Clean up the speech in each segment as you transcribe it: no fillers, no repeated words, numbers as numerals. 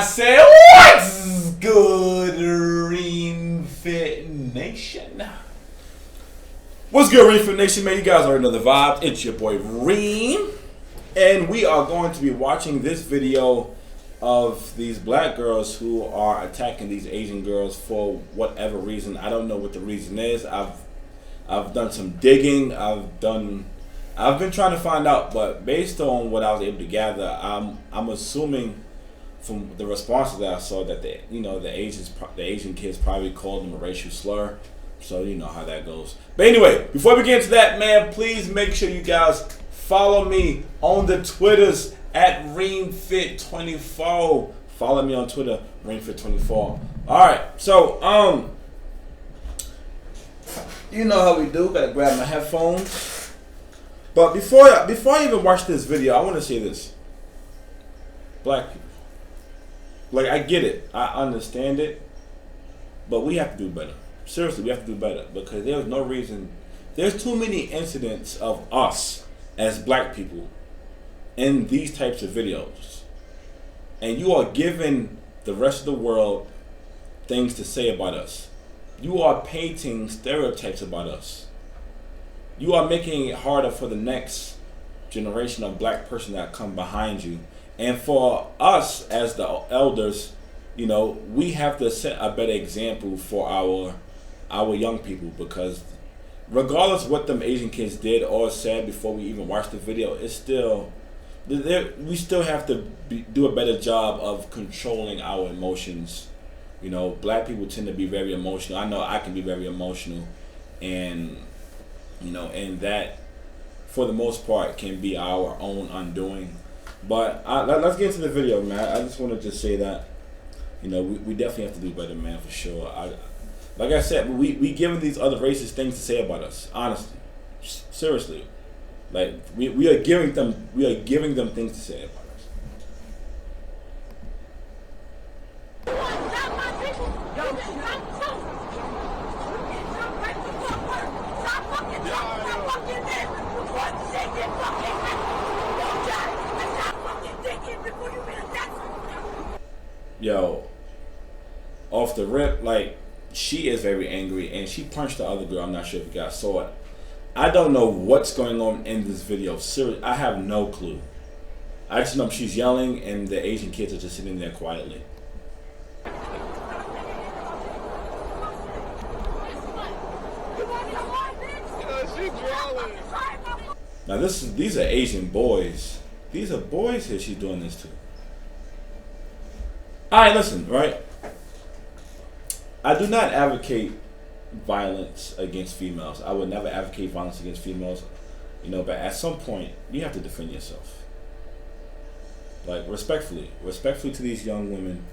I said, what's good, Ream Fit Nation? What's good, Ream Fit Nation, man? You guys already know the vibe. It's your boy, Reem. And we are going to be watching this video of these black girls who are attacking these Asian girls for whatever reason. I don't know what the reason is. I've done some digging. I've been trying to find out, but based on what I was able to gather, I'm assuming from the responses that I saw that the Asian kids probably called them a racial slur. So you know how that goes. But anyway, before we get into that, man, please make sure you guys follow me on the Twitters at ReamFit24. Follow me on Twitter, ReamFit24. All right, so you know how we do. Gotta grab my headphones. But before I even watch this video, I want to say this: black people. Like, I get it, I understand it, but we have to do better. Seriously, we have to do better because there's no reason. There's too many incidents of us as black people in these types of videos, and you are giving the rest of the world things to say about us. You are painting stereotypes about us. You are making it harder for the next generation of black person that come behind you. And for us as the elders, you know, we have to set a better example for our young people, because regardless of what them Asian kids did or said before we even watched the video, it's still, we still have to do a better job of controlling our emotions. You know, black people tend to be very emotional. I know I can be very emotional, and you know, and that for the most part can be our own undoing. But let's get into the video, man. I just want to just say that, you know, we definitely have to do better, man, for sure. Like I said, we giving these other racist things to say about us, honestly, seriously. Like we are giving them things to say about us. Yo, off the rip, like, she is very angry and she punched the other girl. I'm not sure if you guys saw it. I don't know what's going on in this video. Seriously, I have no clue. I just know she's yelling and the Asian kids are just sitting there quietly. Now these are Asian boys. These are boys here she's doing this to. Alright, listen, right? I do not advocate violence against females. I would never advocate violence against females, you know, but at some point, you have to defend yourself. Like, respectfully to these young women,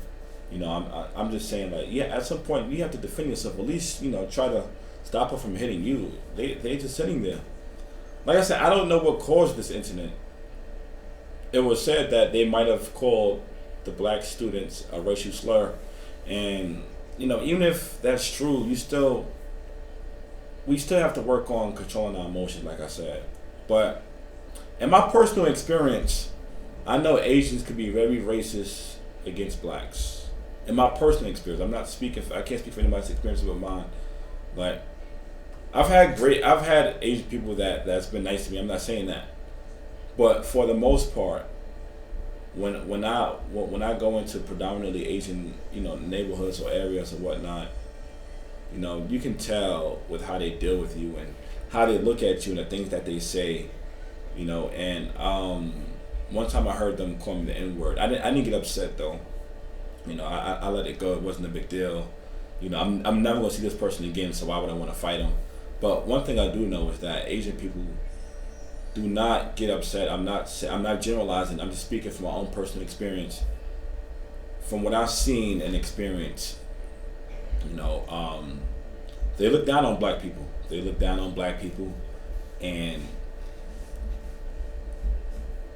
you know, I'm just saying, like, yeah, at some point, you have to defend yourself. At least, you know, try to stop her from hitting you. They just sitting there. Like I said, I don't know what caused this incident. It was said that they might have called the black students a racial slur, and you know, even if that's true, we still have to work on controlling our emotions, like I said. But in my personal experience, I know Asians could be very racist against blacks. In my personal experience, I can't speak for anybody's experience but mine. Like, I've had Asian people that's been nice to me. I'm not saying that, but for the most part, when I go into predominantly Asian, you know, neighborhoods or areas or whatnot, you know, you can tell with how they deal with you and how they look at you and the things that they say, you know. And one time I heard them call me the N-word. I didn't get upset though. You know, I let it go. It wasn't a big deal. You know, I'm never gonna see this person again, so why would I want to fight them? But one thing I do know is that Asian people do not get upset. I'm not generalizing. I'm just speaking from my own personal experience. From what I've seen and experienced, you know, they look down on black people. And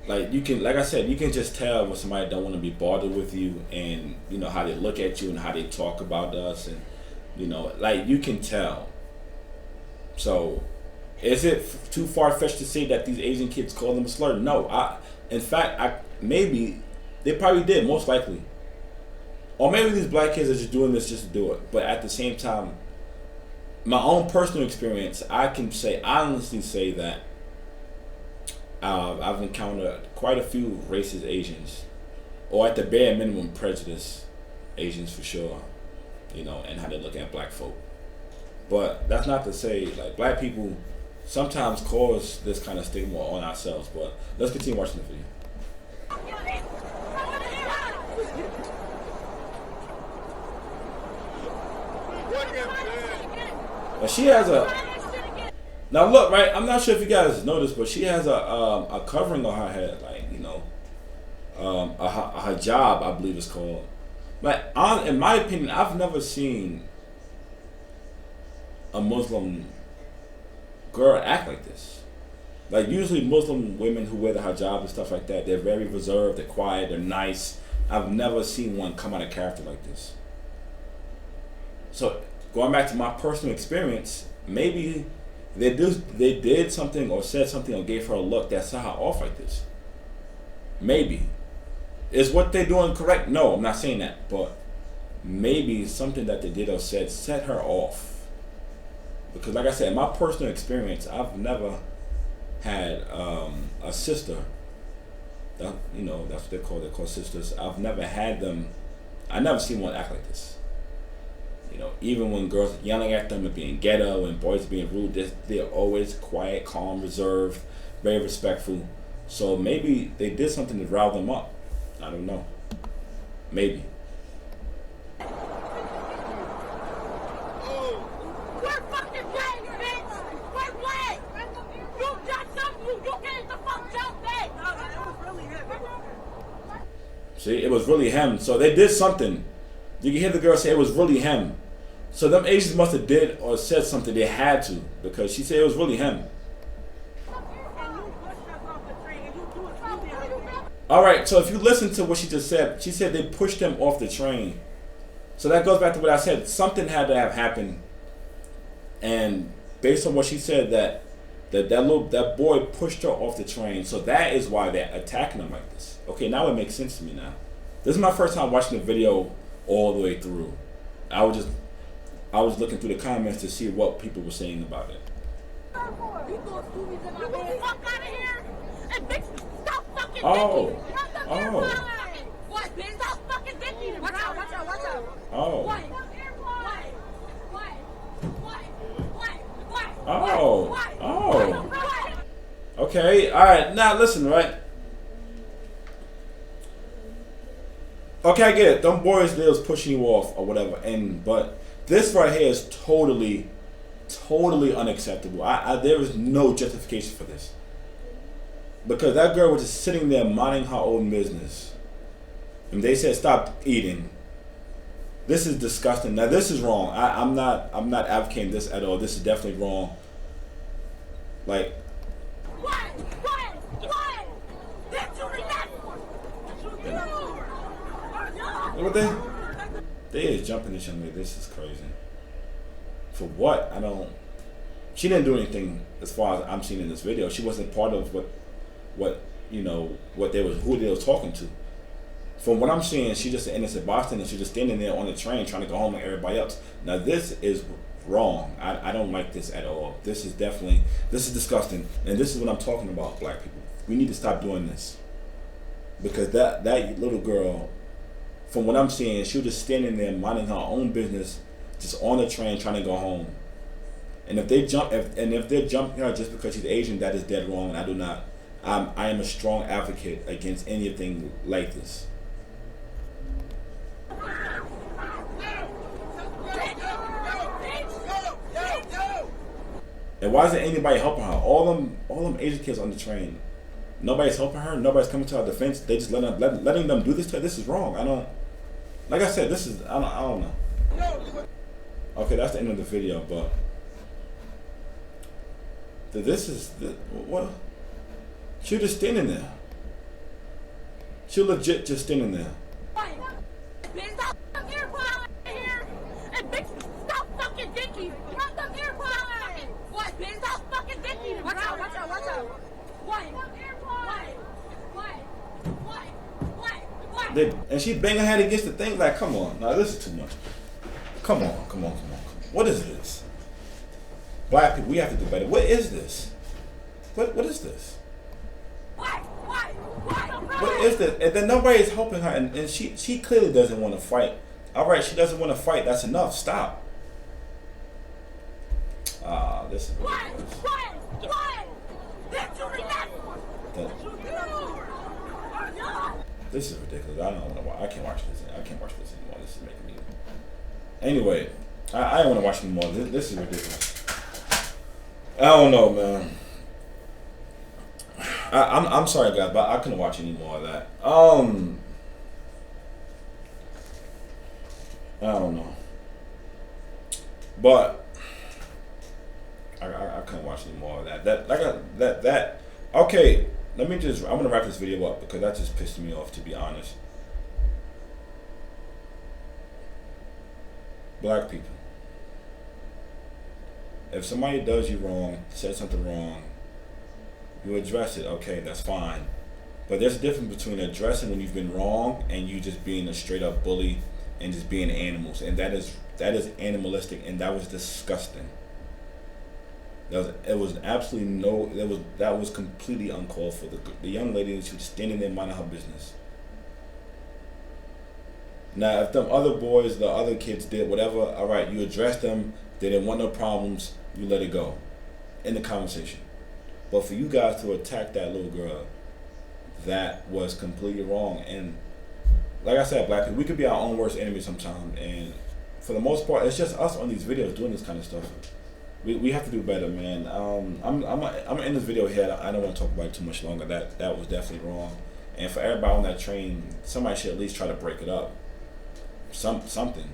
like I said, you can just tell when somebody don't want to be bothered with you, and you know how they look at you and how they talk about us, and you know, like, you can tell. So, is it too far-fetched to say that these Asian kids call them a slur? No. In fact, maybe they probably did, most likely. or maybe these black kids are just doing this just to do it. But at the same time, my own personal experience, I can say, honestly say that I've encountered quite a few racist Asians, or at the bare minimum prejudice Asians for sure, you know, and how they look at black folk. But that's not to say, like, black people sometimes cause this kind of stigma on ourselves. But let's continue watching the video. But she has now look, right, I'm not sure if you guys noticed, but she has a covering on her head, like, you know, a hijab, I believe it's called. But in my opinion, I've never seen a Muslim girl act like this. Like, usually Muslim women who wear the hijab and stuff like that, they're very reserved, they're quiet, they're nice. I've never seen one come out of character like this. So going back to my personal experience, maybe they did something or said something or gave her a look that set her off like this. Maybe. Is what they're doing correct? No, I'm not saying that. But maybe something that they did or said set her off. Because like I said, in my personal experience, I've never had a sister. That, you know, that's what they're called. They're called sisters. I've never had them. I never seen one act like this. You know, even when girls are yelling at them and being ghetto and boys being rude, they're always quiet, calm, reserved, very respectful. So maybe they did something to rile them up. I don't know. Maybe. We're fucking playing, bitch! We're playing! You got something, you get the fuck out there! No, it was really him. See, it was really him. So they did something. You can hear the girl say it was really him. So them Asians must have did or said something. They had to, because she said it was really him. Alright, so if you listen to what she just said, she said they pushed them off the train. So that goes back to what I said. Something had to have happened. And based on what she said, that boy pushed her off the train. So that is why they're attacking him like this. Okay, now it makes sense to me now. This is my first time watching the video all the way through. I was looking through the comments to see what people were saying about it. Oh. What, bitch? Stop fucking dicking him. Watch out, watch out, watch out. Oh. What? Oh. Okay, alright, now listen, right? Okay, I get it. Them boys, they was pushing you off or whatever, but this right here is totally unacceptable. There is no justification for this. Because that girl was just sitting there minding her own business. And they said stop eating. This is disgusting. Now this is wrong. I'm not advocating this at all. This is definitely wrong. Like, What? what they is jumping this young lady. This is crazy. For what? She didn't do anything as far as I'm seeing in this video. She wasn't part of who they was talking to. From what I'm seeing, she's just an innocent bystander. She's just standing there on the train trying to go home like everybody else. Now this is wrong. I don't like this at all. This is disgusting. And this is what I'm talking about, black people. We need to stop doing this. Because that little girl, from what I'm seeing, she was just standing there minding her own business, just on the train trying to go home. And if they're jumping her just because she's Asian, that is dead wrong. And I do not. I am a strong advocate against anything like this. And why isn't anybody helping her? All them Asian kids on the train, nobody's helping her. Nobody's coming to her defense. They just letting them do this to her. This is wrong. Like I said, I don't know. Okay, that's the end of the video. But what? She was just standing there. She legit just standing there. And she banging her head against the thing. Like, come on, now this is too much. Come on. What is this? Black people, we have to do better. What is this? What is this? What is this? And then nobody is helping her, and she clearly doesn't want to fight. All right, she doesn't want to fight. That's enough. Stop. This is ridiculous. This is ridiculous. I don't want to watch. I can't watch this. I can't watch this anymore. This is making me. Anyway, I don't want to watch anymore. This is ridiculous. I don't know, man. I'm sorry, guys, but I couldn't watch any more of that. I don't know, but I couldn't watch any more of that. Okay, I'm gonna wrap this video up because that just pissed me off, to be honest. Black people, if somebody does you wrong, says something wrong, you address it. Okay, that's fine. But there's a difference between addressing when you've been wrong and you just being a straight up bully and just being animals, and that is animalistic, and that was disgusting. That was completely uncalled for. The young lady, she was standing there minding her business. Now, if them other boys, the other kids did whatever, all right, you address them. They didn't want no problems. You let it go in the conversation. But for you guys to attack that little girl, that was completely wrong. And like I said, black people, we could be our own worst enemy sometimes. And for the most part, it's just us on these videos doing this kind of stuff. We have to do better, man. I'm gonna end this video here. I don't want to talk about it too much longer. That was definitely wrong. And for everybody on that train, somebody should at least try to break it up. Something,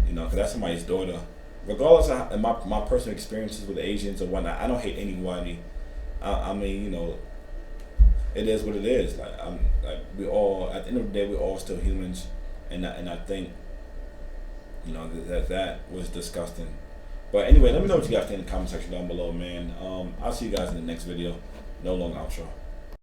because that's somebody's daughter. Regardless of my personal experiences with Asians or whatnot, I don't hate anybody. I mean, it is what it is. We all, at the end of the day, we're all still humans, and I think, that was disgusting. But anyway, let me know what you guys think in the comment section down below, man. I'll see you guys in the next video. No long outro.